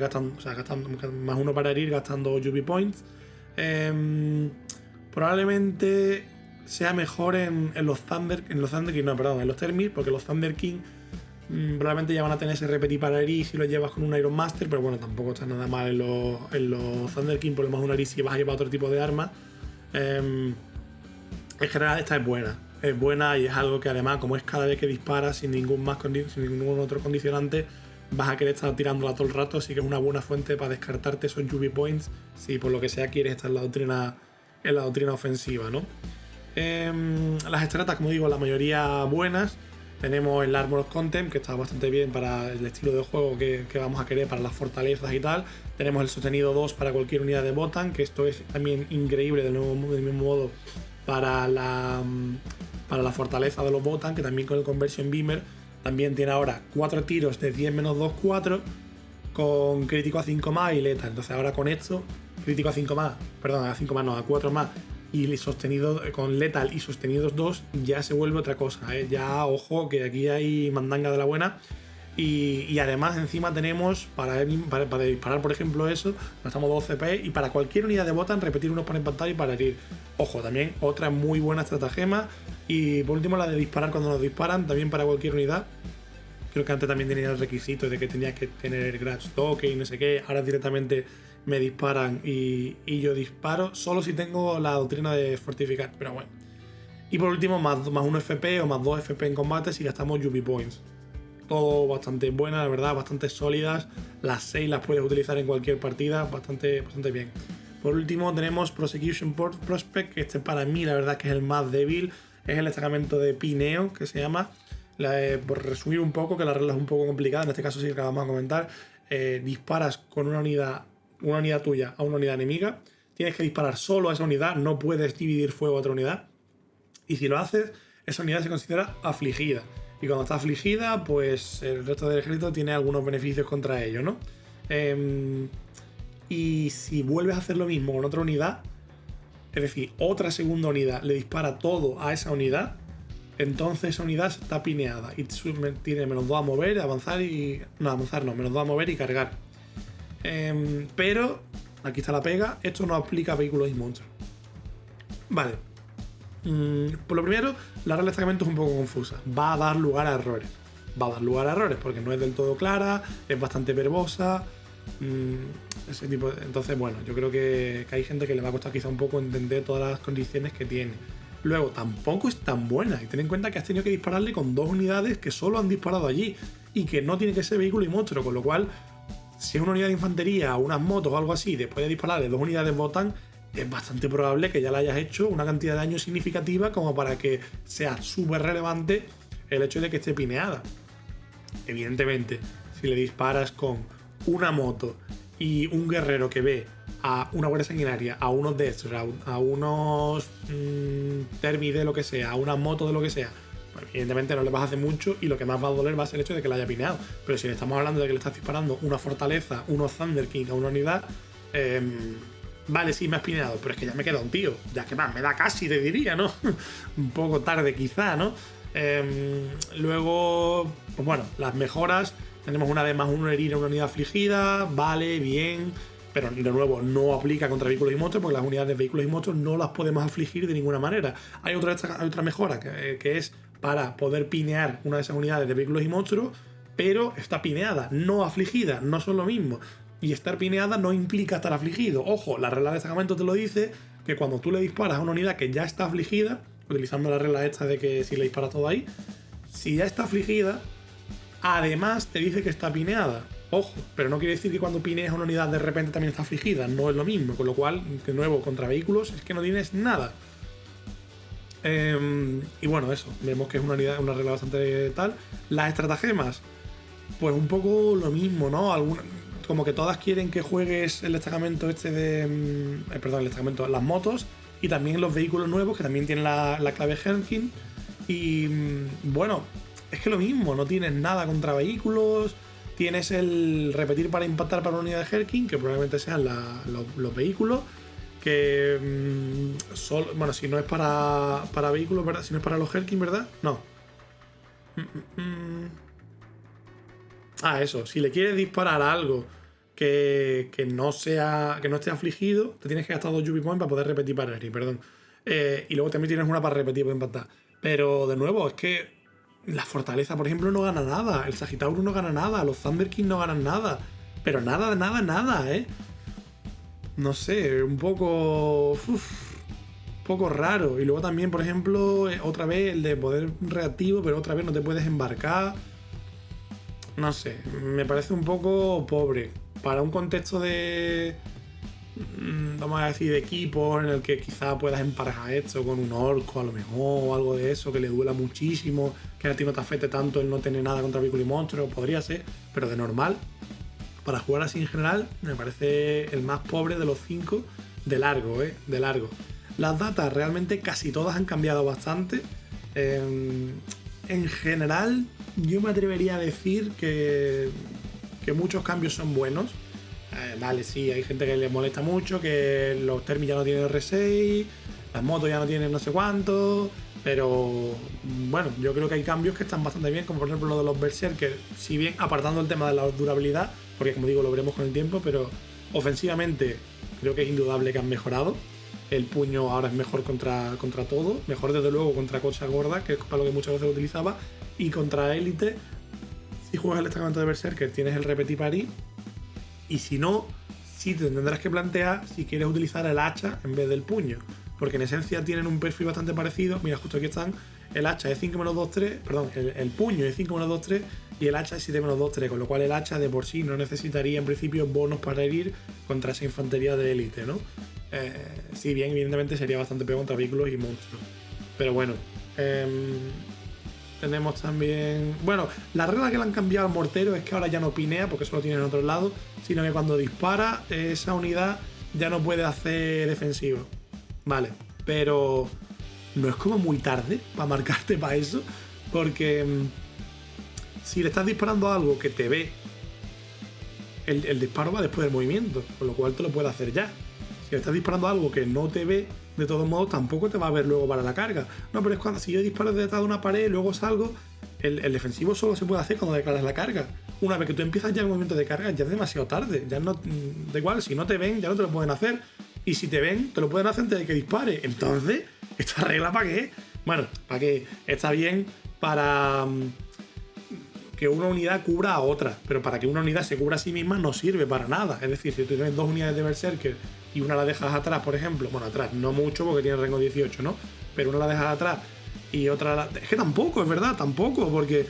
A: gastando +1 para herir gastando Yubi Points. Probablemente sea mejor en los Thermid, porque los Thunder King probablemente ya van a tener ese repetir para herir si lo llevas con un Iron Master, pero bueno, tampoco está nada mal en los Thunder King, por lo más una herir si vas a llevar otro tipo de arma. En general esta es buena y es algo que además, como es cada vez que disparas sin ningún otro condicionante, vas a querer estar tirándola todo el rato, así que es una buena fuente para descartarte esos Yubi Points si por lo que sea quieres estar en la doctrina ofensiva, ¿no? Las estratas, como digo, la mayoría buenas. Tenemos el Armor of Contempt, que está bastante bien para el estilo de juego que vamos a querer para las fortalezas y tal. Tenemos el sostenido 2 para cualquier unidad de Votann, que esto es también increíble del mismo modo para la fortaleza de los Votann, que también con el Conversion Beamer también tiene ahora 4 tiros de 10-2, 4 con crítico a 5 más y letal. Entonces ahora con esto, crítico a 5 más, perdón, a 5 más no, a 4 más y sostenido con letal y sostenidos 2 ya se vuelve otra cosa, ¿eh? Ya ojo que aquí hay mandanga de la buena. Y además encima tenemos para disparar, por ejemplo, eso, gastamos 2 CP y para cualquier unidad de Votann repetir unos para empatar y para herir. Ojo, también otra muy buena estratagema. Y por último la de disparar cuando nos disparan, también para cualquier unidad. Creo que antes también tenía el requisito de que tenía que tener Grudge Token y no sé qué. Ahora directamente me disparan y yo disparo solo si tengo la doctrina de fortificar, pero bueno. Y por último más 1 FP o más 2 FP en combate si gastamos Yubi Points. Todo bastante buena, la verdad, bastante sólidas. Las 6 las puedes utilizar en cualquier partida, bastante bien. Por último tenemos Prosecution Prospect, que este para mí la verdad que es el más débil. Es el destacamento de Pineo, que se llama. Por resumir un poco, que la regla es un poco complicada, en este caso sí que vamos a comentar. Disparas con una unidad tuya a una unidad enemiga. Tienes que disparar solo a esa unidad, no puedes dividir fuego a otra unidad. Y si lo haces, esa unidad se considera afligida. Y cuando está afligida, pues el resto del ejército tiene algunos beneficios contra ello, ¿no? Y si vuelves a hacer lo mismo con otra unidad, es decir, otra segunda unidad le dispara todo a esa unidad, entonces esa unidad está pineada y tiene -2 a mover, avanzar y... No, avanzar no, -2 a mover y cargar. Pero, aquí está la pega, esto no aplica a vehículos y monstruos. Vale. Por lo primero, la regla de destacamento es un poco confusa. Va a dar lugar a errores. Porque no es del todo clara, es bastante verbosa. Ese tipo de... Entonces, bueno, yo creo que hay gente que le va a costar quizá un poco entender todas las condiciones que tiene. Luego, tampoco es tan buena. Y ten en cuenta que has tenido que dispararle con 2 unidades que solo han disparado allí. Y que no tiene que ser vehículo y monstruo. Con lo cual, si es una unidad de infantería o unas motos o algo así, después de dispararle 2 unidades Votann, es bastante probable que ya le hayas hecho una cantidad de daño significativa como para que sea súper relevante el hecho de que esté pineada. Evidentemente, si le disparas con una moto y un guerrero que ve a una guardia sanguinaria, a unos de estos, a unos Thermid de lo que sea, a una moto de lo que sea, pues evidentemente no le vas a hacer mucho y lo que más va a doler va a ser el hecho de que la haya pineado. Pero si le estamos hablando de que le estás disparando una fortaleza, unos Thunder King a una unidad, vale, sí me has pineado, pero es que ya me queda un tío. Ya que más, me da casi, te diría, ¿no? Un poco tarde quizá, ¿no? Luego, pues bueno, las mejoras. Tenemos una de +1 herir a una unidad afligida, vale, bien. Pero de nuevo, no aplica contra vehículos y monstruos porque las unidades de vehículos y monstruos no las podemos afligir de ninguna manera. Hay otra mejora que es para poder pinear una de esas unidades de vehículos y monstruos, pero está pineada, no afligida, no son lo mismo. Y estar pineada no implica estar afligido. Ojo, la regla de destacamento te lo dice, que cuando tú le disparas a una unidad que ya está afligida, utilizando la regla esta de que si le disparas todo ahí, si ya está afligida, además te dice que está pineada. Ojo, pero no quiere decir que cuando pinees a una unidad de repente también está afligida, no es lo mismo, con lo cual, de nuevo, contra vehículos es que no tienes nada. Y bueno, eso, vemos que es una regla bastante tal. Las estratagemas, pues un poco lo mismo, ¿no? Como que todas quieren que juegues el destacamento este de... perdón, el destacamento, las motos y también los vehículos nuevos que también tienen la clave Herkin. Y bueno, es que lo mismo, no tienes nada contra vehículos. Tienes el repetir para impactar para una unidad de Herkin, que probablemente sean los vehículos. Que bueno, si no es para vehículos, ¿verdad? Si no es para los Herkin, ¿verdad? No. Eso. Si le quieres disparar a algo que no esté afligido, te tienes que gastar 2 Yubi Points para poder repetir para Herkin, perdón. Y luego también tienes una para repetir para impactar. Pero de nuevo, es que la fortaleza, por ejemplo, no gana nada. El Sagittaurus no gana nada. Los Thunder King no ganan nada. Pero nada, nada, nada, ¿eh? No sé, un poco raro. Y luego también, por ejemplo, otra vez el de poder reactivo, pero otra vez no te puedes embarcar. No sé, me parece un poco pobre. Para un contexto de... vamos a decir, de equipo en el que quizá puedas emparejar esto con un orco a lo mejor, o algo de eso que le duela muchísimo, que a ti no te afecte tanto el no tener nada contra vehículo y monstruo, podría ser, pero de normal, para jugar así en general, me parece el más pobre de los 5 de largo, de largo. Las datas realmente casi todas han cambiado bastante. En general, yo me atrevería a decir que muchos cambios son buenos. Vale, sí, hay gente que le molesta mucho, que los Termi ya no tienen R6, las motos ya no tienen no sé cuánto, pero bueno, yo creo que hay cambios que están bastante bien, como por ejemplo lo de los Berserker, si bien apartando el tema de la durabilidad, porque como digo, lo veremos con el tiempo, pero ofensivamente creo que es indudable que han mejorado. El puño ahora es mejor contra todo, mejor desde luego contra cosas gordas, que es para lo que muchas veces lo utilizaba, y contra élite, si juegas el destacamento de Berserker tienes el Repetit Paris. Y si no, sí te tendrás que plantear si quieres utilizar el hacha en vez del puño. Porque en esencia tienen un perfil bastante parecido. Mira, justo aquí están. El hacha es 5-2-3. Perdón, el puño es 5-2-3 y el hacha es 7-2-3. Con lo cual el hacha de por sí no necesitaría en principio bonos para herir contra esa infantería de élite, ¿no? Si bien evidentemente sería bastante peor contra vehículos y monstruos. Pero bueno. Tenemos también... Bueno, la regla que le han cambiado al mortero es que ahora ya no pinea, porque eso lo tiene en otro lado, sino que cuando dispara, esa unidad ya no puede hacer defensivo. Vale, pero no es como muy tarde para marcarte para eso, porque si le estás disparando a algo que te ve, el disparo va después del movimiento, con lo cual te lo puede hacer ya. Si le estás disparando a algo que no te ve, de todos modos tampoco te va a ver luego para la carga. No, pero es cuando si yo disparo detrás de una pared y luego salgo, el defensivo solo se puede hacer cuando declaras la carga. Una vez que tú empiezas ya el movimiento de carga, ya es demasiado tarde. Ya no, da igual, si no te ven, ya no te lo pueden hacer. Y si te ven, te lo pueden hacer antes de que dispare. Entonces, ¿esta regla para qué? Bueno, para que está bien para que una unidad cubra a otra, pero para que una unidad se cubra a sí misma no sirve para nada. Es decir, si tú tienes 2 unidades de Berserker y una la dejas atrás, por ejemplo, bueno, atrás no mucho porque tiene rango 18, ¿no? Pero una la dejas atrás y otra es que tampoco, es verdad, tampoco, porque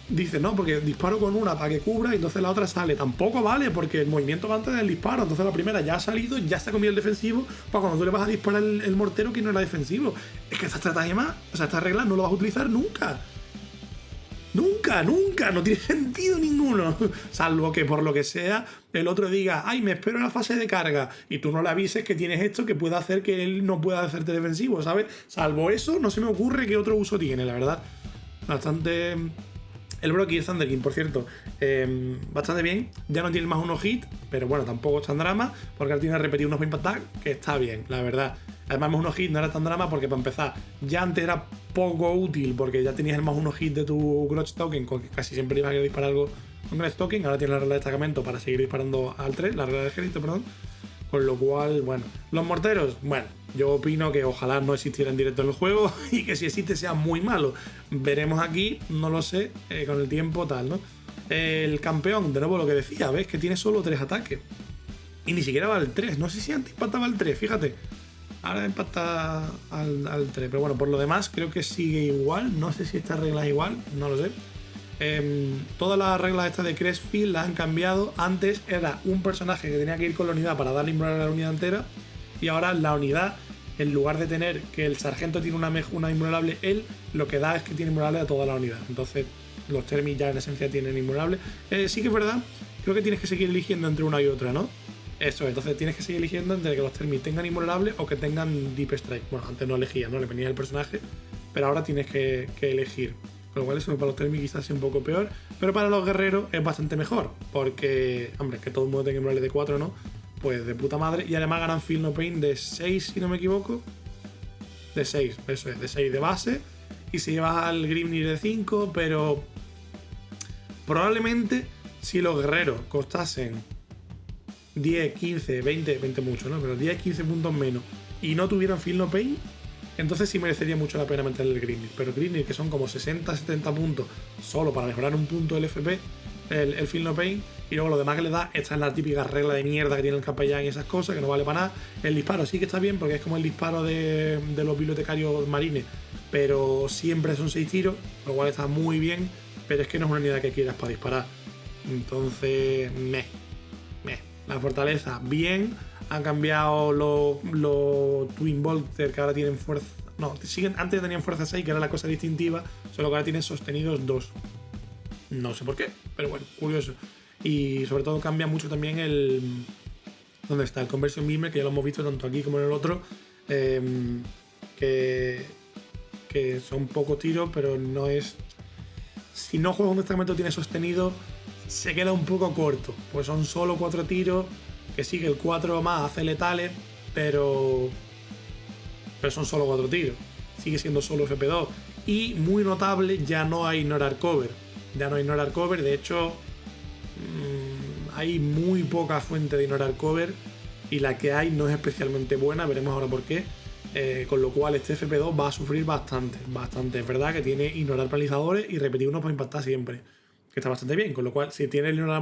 A: dices, no, porque disparo con una para que cubra y entonces la otra sale. Tampoco vale, porque el movimiento va antes del disparo, entonces la primera ya ha salido, ya se ha comido el defensivo, para cuando tú le vas a disparar el mortero que no era defensivo. Es que esta estrategia, o sea, esta regla no lo vas a utilizar nunca. Nunca, nunca, no tiene sentido ninguno. Salvo que por lo que sea, el otro diga, ay, me espero en la fase de carga, y tú no le avises que tienes esto que puede hacer que él no pueda hacerte defensivo, ¿sabes? Salvo eso, no se me ocurre qué otro uso tiene, la verdad. bastante. El Brock y el Thunder King, por cierto, bastante bien. Ya no tiene el más uno hit, pero bueno, tampoco es tan drama, porque ahora tiene que repetir unos Pain Attack, que está bien, la verdad. Además, más uno hit no era tan drama, porque para empezar, ya antes era poco útil, porque ya tenías el más uno hit de tu Grudge Token, con que casi siempre ibas a disparar algo con Grudge Token. Ahora tienes la regla de destacamento para seguir disparando al 3, la regla de ejército, perdón. Con lo cual, bueno, los morteros, bueno, yo opino que ojalá no existiera en directo en el juego y que si existe sea muy malo. Veremos aquí, no lo sé, con el tiempo tal, ¿no? El campeón, de nuevo lo que decía, ¿ves? Que tiene solo 3 ataques. Y ni siquiera va al 3, no sé si antes impactaba al 3, fíjate. Ahora impacta al 3, pero bueno, por lo demás creo que sigue igual, no sé si esta regla es igual, no lo sé. Todas las reglas estas de Crestfield las han cambiado. Antes era un personaje que tenía que ir con la unidad para darle invulnerable a la unidad entera, y ahora la unidad, en lugar de tener que el sargento tiene una invulnerable, él lo que da es que tiene invulnerable a toda la unidad. Entonces los Termis ya en esencia tienen invulnerable. Sí que es verdad, creo que tienes que seguir eligiendo entre una y otra, ¿no? Eso, entonces tienes que seguir eligiendo entre que los Termis tengan invulnerable o que tengan Deep Strike. Bueno, antes no elegías, ¿no? Le venía el personaje, pero ahora tienes que elegir. Con lo cual eso para los Termis quizás sea un poco peor, pero para los guerreros es bastante mejor, porque, hombre, que todo el mundo tenga invulnerable de 4, ¿no? Pues de puta madre, y además ganan Feel No Pain de 6, si no me equivoco. De 6, eso es, de 6 de base, y se lleva al Grimnir de 5, pero probablemente si los guerreros costasen 10, 15, 20 mucho, ¿no? Pero 10, 15 puntos menos y no tuvieran Feel No Pain, entonces sí merecería mucho la pena meter el Grimnir. Pero Grimnir, que son como 60, 70 puntos solo para mejorar un punto el FP, el Feel No Pain, y luego lo demás que le da, esta es la típica regla de mierda que tiene el capellán y esas cosas, que no vale para nada. El disparo sí que está bien, porque es como el disparo de los bibliotecarios marines, pero siempre son 6 tiros, lo cual está muy bien, pero es que no es una unidad que quieras para disparar. Entonces, la fortaleza, bien. Han cambiado los Twin Bolter, que ahora tienen fuerza. No, antes tenían fuerza 6, que era la cosa distintiva, solo que ahora tienen sostenidos 2. No sé por qué, pero bueno, curioso. Y sobre todo cambia mucho también ¿dónde está? El Conversion Beamer, que ya lo hemos visto tanto aquí como en el otro. Que son pocos tiros, pero no es. Si no juegas un destacamento tiene sostenido, se queda un poco corto, pues son solo 4 tiros, que sí que el 4 más hace letales, pero son solo 4 tiros, sigue siendo solo FP2. Y muy notable, ya no hay ignorar cover, de hecho hay muy poca fuente de ignorar cover, y la que hay no es especialmente buena, veremos ahora por qué. Con lo cual este FP2 va a sufrir bastante. Es verdad que tiene ignorar penalizadores y repetir unos para impactar siempre, que está bastante bien, con lo cual si tiene el ignorar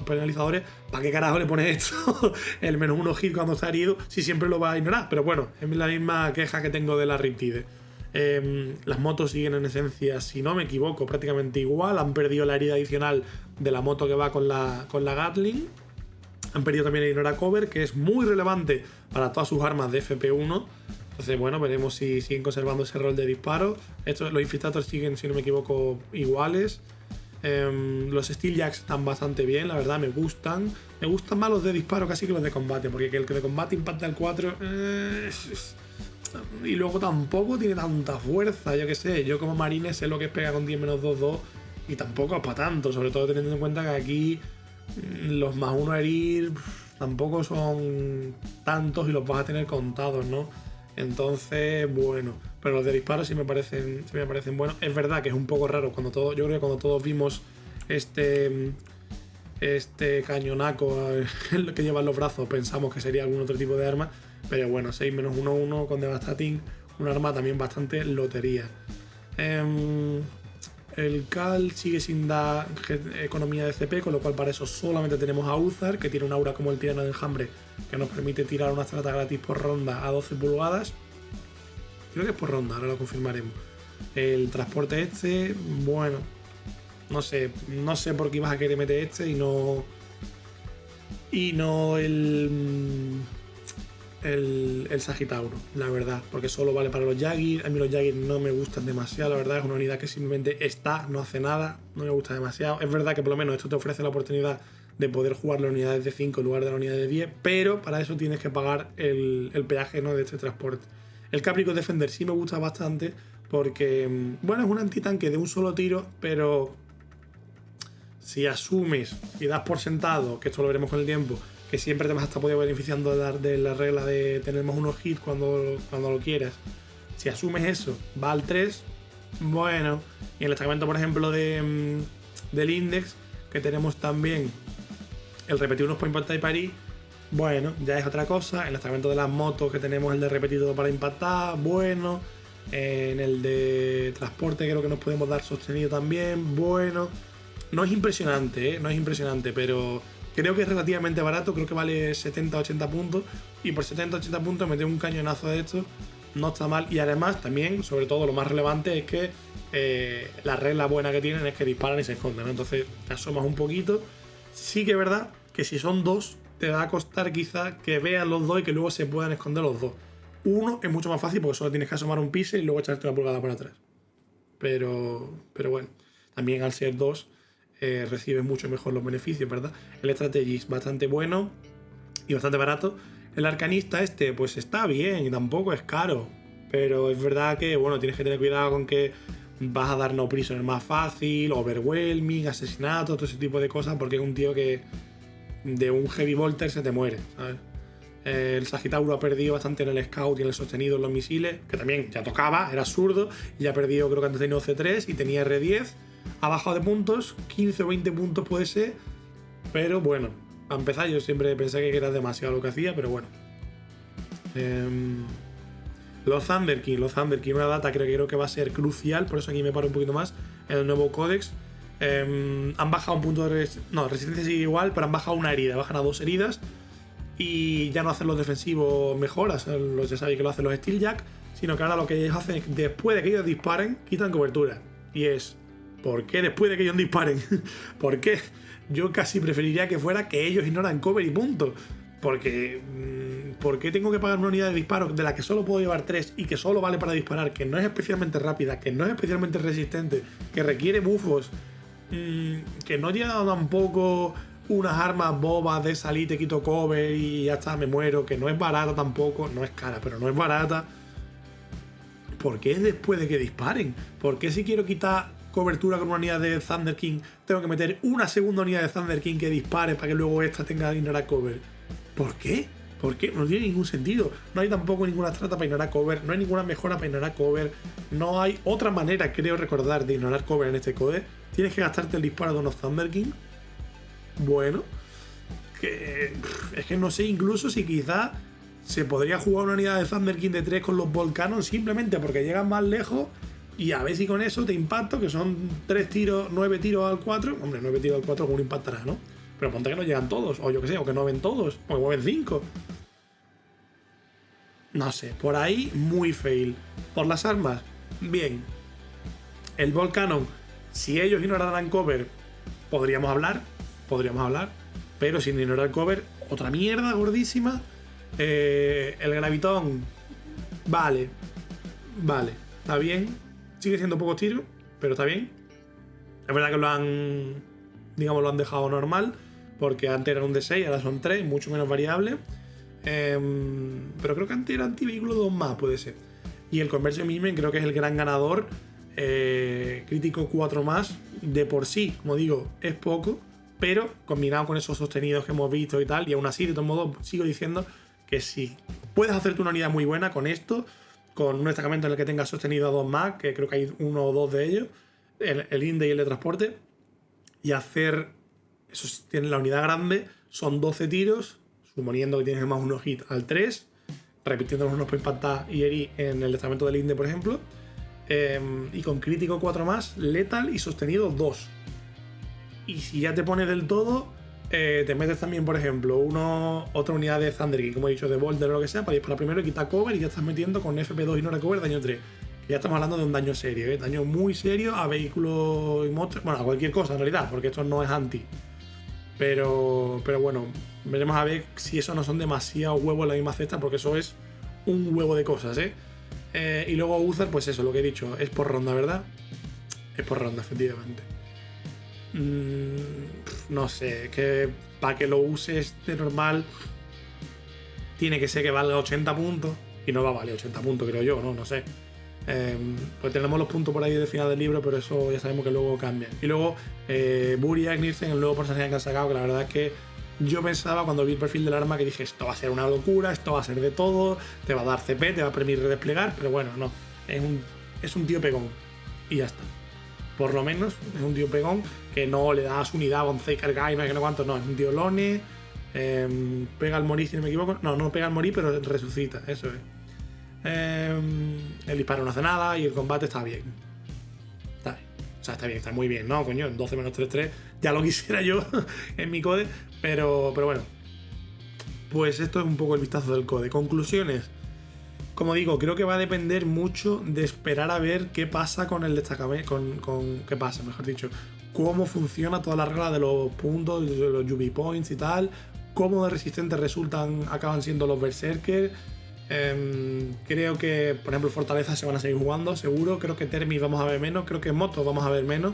A: penalizadores, ¿para qué carajo le pones esto? El menos 1 hit cuando está herido, si siempre lo va a ignorar. Pero bueno, es la misma queja que tengo de la Riptide. Las motos siguen en esencia, si no me equivoco, prácticamente igual. Han perdido la herida adicional de la moto que va con la Gatling. Han perdido también el ignorar cover, que es muy relevante para todas sus armas de FP1. Entonces, bueno, veremos si siguen conservando ese rol de disparo. Los Infiltrators siguen, si no me equivoco, iguales. Los Steeljacks están bastante bien, la verdad, me gustan. Me gustan más los de disparo casi que los de combate, porque el que de combate impacta el 4. Y luego tampoco tiene tanta fuerza, yo que sé. Yo como marine sé lo que es pegar con 10-2-2, y tampoco es para tanto, sobre todo teniendo en cuenta que aquí los más 1 a herir tampoco son tantos y los vas a tener contados, ¿no? Entonces, bueno, pero los de disparo sí me parecen buenos. Es verdad que es un poco raro yo creo que cuando todos vimos este cañonaco que lleva en los brazos, pensamos que sería algún otro tipo de arma, pero bueno, 6-1-1 con Devastating, un arma también bastante lotería. El Cal sigue sin dar economía de CP, con lo cual para eso solamente tenemos a Uzar, que tiene un aura como el tirano de enjambre, que nos permite tirar una estrata gratis por ronda a 12 pulgadas. Creo que es por ronda, ahora lo confirmaremos. El transporte bueno, no sé por qué ibas a querer meter y no el Sagitauro, la verdad, porque solo vale para los Yagir. A mí los Yagir no me gustan demasiado, la verdad, es una unidad que simplemente está, no hace nada, no me gusta demasiado. Es verdad que por lo menos esto te ofrece la oportunidad de poder jugar las unidades de 5 en lugar de la unidad de 10, pero para eso tienes que pagar el peaje, ¿no?, de este transporte. El Capricorn Defender sí me gusta bastante, porque, bueno, es un antitanque de un solo tiro, pero si asumes y das por sentado, que esto lo veremos con el tiempo, que siempre te vas a estar beneficiando de la regla de tener más unos hits cuando lo quieras. Si asumes eso, va al 3, bueno, y en el destacamento, por ejemplo, del Index, que tenemos también el repetir unos para impactar y parir, bueno, ya es otra cosa. En el destacamento de las motos, que tenemos el de repetir todo para impactar, bueno. En el de transporte creo que nos podemos dar sostenido también, bueno. No es impresionante, no es impresionante, pero creo que es relativamente barato, creo que vale 70-80 puntos. Y por 70-80 puntos meter un cañonazo de esto no está mal. Y además también, sobre todo, lo más relevante es que la regla buena que tienen es que disparan y se esconden, ¿no? Entonces te asomas un poquito. Sí que es verdad que si son dos, te va a costar quizá que vean los dos y que luego se puedan esconder los dos. Uno es mucho más fácil porque solo tienes que asomar un piso y luego echarte una pulgada para atrás. Pero bueno, también al ser dos recibes mucho mejor los beneficios, ¿verdad? El Strategy es bastante bueno y bastante barato. El Arcanista pues está bien y tampoco es caro. Pero es verdad que, bueno, tienes que tener cuidado con que vas a dar no prisoner más fácil, overwhelming, asesinato, todo ese tipo de cosas, porque es un tío que de un heavy bolter se te muere, ¿sabes? El Sagitauro ha perdido bastante en el scout y en el sostenido en los misiles, que también ya tocaba, era absurdo, y ha perdido, creo que antes tenía C3 y tenía R10, ha bajado de puntos, 15 o 20 puntos puede ser, pero bueno, a empezar yo siempre pensé que era demasiado lo que hacía, pero bueno. Los Thunder King, una data creo que va a ser crucial, por eso aquí me paro un poquito más, en el nuevo códex. Han bajado un punto de resistencia sigue igual, pero han bajado una herida, bajan a 2 heridas. Y ya no hacen los defensivos mejor, ya sabéis que lo hacen los Steeljack, sino que ahora lo que ellos hacen es, después de que ellos disparen, quitan cobertura. Y es, ¿por qué después de que ellos disparen? ¿Por qué? Yo casi preferiría que fuera que ellos ignoran cover y punto. Porque, ¿por qué tengo que pagar una unidad de disparo de la que solo puedo llevar 3 y que solo vale para disparar, que no es especialmente rápida, que no es especialmente resistente, que requiere buffos, que no lleva tampoco unas armas bobas de salir, te quito cover y ya está, me muero, que no es barata tampoco, no es cara, pero no es barata? ¿Por qué es después de que disparen? ¿Por qué si quiero quitar cobertura con una unidad de Thunder King tengo que meter una segunda unidad de Thunder King que dispare para que luego esta tenga que ignorar cover? ¿Por qué? ¿Por qué? No tiene ningún sentido. No hay tampoco ninguna trata para ignorar cover, no hay ninguna mejora para ignorar cover, no hay otra manera, creo recordar, de ignorar cover en este code. Tienes que gastarte el disparo de unos Thunder King. Bueno, que es que no sé incluso si quizá se podría jugar una unidad de Thunder King de 3 con los Volcanon simplemente porque llegan más lejos y a ver si con eso te impacto, que son 3 tiros, 9 tiros al 4. Hombre, 9 tiros al 4 con uno impactará, ¿no? Pero ponte que no llegan todos, o yo que sé, o que no ven todos, o que mueven 5. No sé, por ahí muy fail. Por las armas, bien. El Volcanon, si ellos ignoraran cover, podríamos hablar, pero sin ignorar cover, otra mierda gordísima. El Gravitón, vale, está bien, sigue siendo pocos tiros, pero está bien. Es verdad que lo han dejado normal, porque antes era un D6, ahora son 3, mucho menos variable. Pero creo que antes era antivehículo 2 más, puede ser. Y el Conversion Movement creo que es el gran ganador. Crítico 4 más, de por sí, como digo, es poco, pero combinado con esos sostenidos que hemos visto y tal, y aún así, de todos modos, sigo diciendo que si puedes hacerte una unidad muy buena con esto, con un destacamento en el que tengas sostenido a 2 más, que creo que hay 1 o 2 de ellos, el INDE y el de transporte, y hacer eso, tiene la unidad grande, son 12 tiros, suponiendo que tienes más unos hits al 3, repitiendo unos para impactar y herir en el destacamento del INDE, por ejemplo, y con crítico 4 más, letal y sostenido 2. Y si ya te pones del todo, te metes también, por ejemplo, otra unidad de Thunder King, como he dicho, de Boulder o lo que sea, para disparar primero y quitar cover, y ya estás metiendo con FP2 y no cover daño 3. Ya estamos hablando de un daño serio, daño muy serio a vehículos y monstruos, bueno, a cualquier cosa en realidad, porque esto no es anti. Pero bueno, veremos a ver si eso no son demasiados huevos en la misma cesta, porque eso es un huevo de cosas, y luego Uther, pues eso, lo que he dicho, es por ronda, ¿verdad? Es por ronda, efectivamente. No sé, que para que lo uses de normal tiene que ser que valga 80 puntos, y no va a valer 80 puntos, creo yo, no sé. Pues tenemos los puntos por ahí del final del libro, pero eso ya sabemos que luego cambia. Y luego Buri Nielsen, el nuevo personaje que han sacado, que la verdad es que yo pensaba cuando vi el perfil del arma que dije, esto va a ser una locura, esto va a ser de todo, te va a dar CP, te va a permitir desplegar, pero bueno, no, es un tío pegón y ya está. Por lo menos es un tío pegón que no le das unidad con Zeker Guy, no sé cuánto, no, es un tío lone, pega al morir si no me equivoco, no pega al morir, pero resucita, eso es. El disparo no hace nada y el combate está bien. Está bien. O sea, está bien, está muy bien, ¿no? Coño, en 12 3 ya lo quisiera yo en mi code, pero bueno. Pues esto es un poco el vistazo del code. Conclusiones. Como digo, creo que va a depender mucho de esperar a ver qué pasa con el destacamento, qué pasa, mejor dicho, cómo funciona toda la regla de los puntos, de los UV points y tal, cómo de resistentes acaban siendo los berserkers. Creo que, por ejemplo, Fortaleza se van a seguir jugando, seguro. Creo que Termi vamos a ver menos. Creo que Motos vamos a ver menos.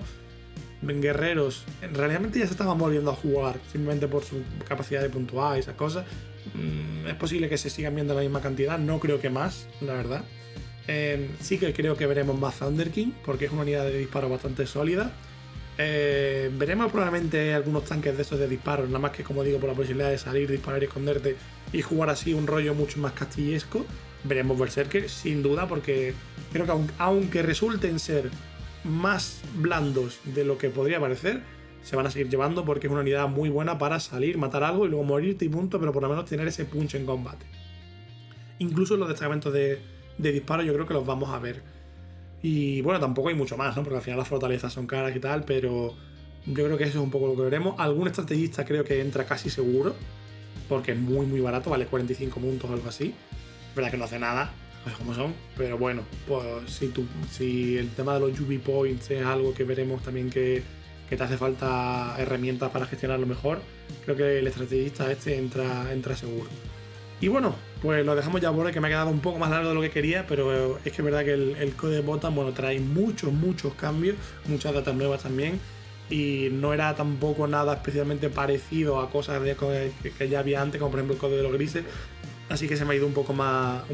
A: Guerreros, realmente ya se estaban volviendo a jugar, simplemente por su capacidad de puntuar y esas cosas. Es posible que se sigan viendo la misma cantidad, no creo que más, la verdad. Sí que creo que veremos más Thunder King, porque es una unidad de disparo bastante sólida. Veremos probablemente algunos tanques de esos de disparos, nada más que, como digo, por la posibilidad de salir, disparar y esconderte y jugar así un rollo mucho más castillesco. Veremos Berserker, sin duda, porque creo que aunque resulten ser más blandos de lo que podría parecer, se van a seguir llevando porque es una unidad muy buena para salir, matar algo y luego morirte y punto, pero por lo menos tener ese punch en combate. Incluso los destacamentos de disparo yo creo que los vamos a ver. Y bueno, tampoco hay mucho más, ¿no? Porque al final las fortalezas son caras y tal, pero yo creo que eso es un poco lo que veremos. Algún estrategista creo que entra casi seguro, porque es muy muy barato, vale 45 puntos o algo así. Es verdad que no hace nada, pues como son, pero bueno, pues si el tema de los UV points es algo que veremos también que te hace falta herramientas para gestionarlo mejor, creo que el estrategista este entra seguro. Y bueno, pues lo dejamos ya por hoy, que me ha quedado un poco más largo de lo que quería, pero es que es verdad que el code Botan, bueno, trae muchos cambios, muchas datas nuevas también, y no era tampoco nada especialmente parecido a cosas que ya había antes, como por ejemplo el code de los grises, así que se me ha ido un poco más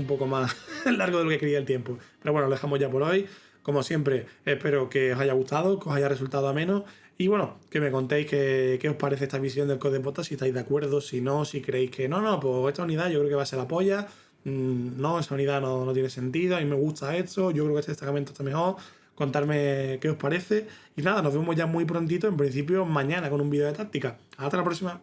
A: largo de lo que quería el tiempo. Pero bueno, lo dejamos ya por hoy. Como siempre, espero que os haya gustado, que os haya resultado ameno. Y bueno, que me contéis qué os parece esta visión del code Botan, si estáis de acuerdo, si no, si creéis que no, pues esta unidad yo creo que va a ser la polla. No, esa unidad no tiene sentido, a mí me gusta esto, yo creo que este destacamento está mejor. Contarme qué os parece. Y nada, nos vemos ya muy prontito, en principio mañana, con un vídeo de táctica. Hasta la próxima.